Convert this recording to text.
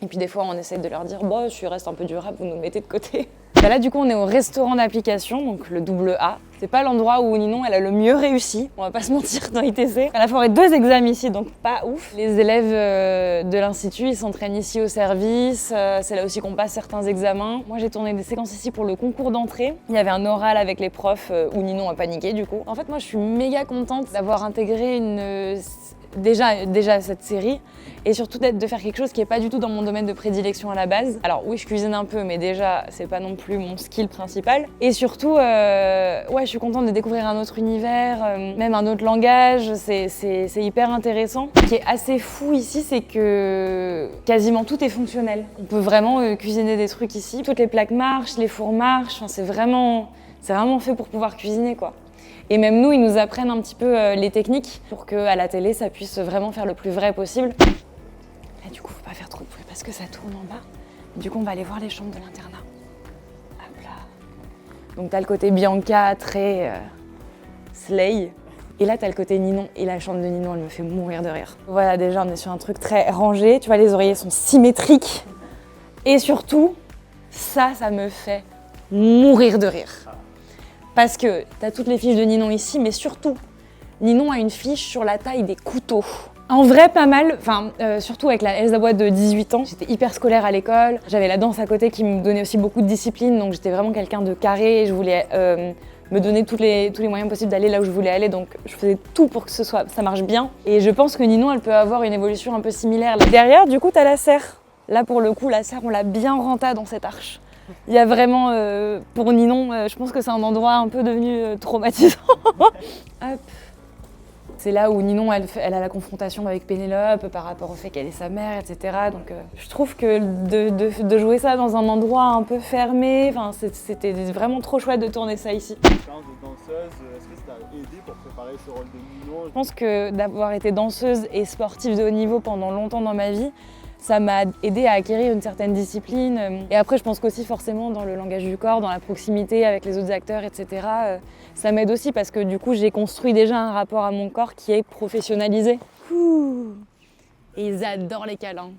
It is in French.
Et puis des fois, on essaie de leur dire « Bon, je reste un peu du rap, vous nous mettez de côté ». Là, du coup, on est au restaurant d'application, donc le double A. C'est pas l'endroit où Ninon, elle a le mieux réussi, on va pas se mentir, dans ITC. Elle a foiré 2 examens ici, donc pas ouf. Les élèves de l'institut, ils s'entraînent ici au service. C'est là aussi qu'on passe certains examens. Moi, j'ai tourné des séquences ici pour le concours d'entrée. Il y avait un oral avec les profs où Ninon a paniqué, du coup. En fait, moi, je suis méga contente d'avoir intégré déjà cette série et surtout de faire quelque chose qui est pas du tout dans mon domaine de prédilection à la base. Alors oui, je cuisine un peu, mais déjà c'est pas non plus mon skill principal. Et surtout, ouais, je suis contente de découvrir un autre univers, même un autre langage. C'est hyper intéressant. Ce qui est assez fou ici, c'est que quasiment tout est fonctionnel. On peut vraiment cuisiner des trucs ici. Toutes les plaques marchent, les fours marchent. Enfin, c'est vraiment fait pour pouvoir cuisiner, quoi. Et même nous, ils nous apprennent un petit peu les techniques pour qu'à la télé, ça puisse vraiment faire le plus vrai possible. Et du coup, faut pas faire trop de bruit parce que ça tourne en bas. Du coup, on va aller voir les chambres de l'internat. Hop là. Donc t'as le côté Bianca, très slay. Et là, t'as le côté Ninon. Et la chambre de Ninon, elle me fait mourir de rire. Voilà, déjà, on est sur un truc très rangé. Tu vois, les oreillers sont symétriques. Et surtout, ça me fait mourir de rire. Parce que t'as toutes les fiches de Ninon ici, mais surtout, Ninon a une fiche sur la taille des couteaux. En vrai, pas mal, surtout avec la Elsa Boîte de 18 ans. J'étais hyper scolaire à l'école, j'avais la danse à côté qui me donnait aussi beaucoup de discipline, donc j'étais vraiment quelqu'un de carré et je voulais me donner tous les moyens possibles d'aller là où je voulais aller, donc je faisais tout pour que ça marche bien. Et je pense que Ninon, elle peut avoir une évolution un peu similaire. Derrière, du coup, t'as la serre. Là, pour le coup, la serre, on l'a bien renta dans cette arche. Il y a vraiment, pour Ninon, je pense que c'est un endroit un peu devenu traumatisant. Hop. C'est là où Ninon, elle a la confrontation avec Pénélope par rapport au fait qu'elle est sa mère, etc. Donc je trouve que de jouer ça dans un endroit un peu fermé, c'était vraiment trop chouette de tourner ça ici. L'expérience de danseuse, est-ce que ça t'a aidé pour préparer ce rôle de Ninon? Je pense que d'avoir été danseuse et sportive de haut niveau pendant longtemps dans ma vie, ça m'a aidé à acquérir une certaine discipline. Et après, je pense qu'aussi forcément dans le langage du corps, dans la proximité avec les autres acteurs, etc., ça m'aide aussi parce que du coup, j'ai construit déjà un rapport à mon corps qui est professionnalisé. Ouh. Et ils adorent les câlins.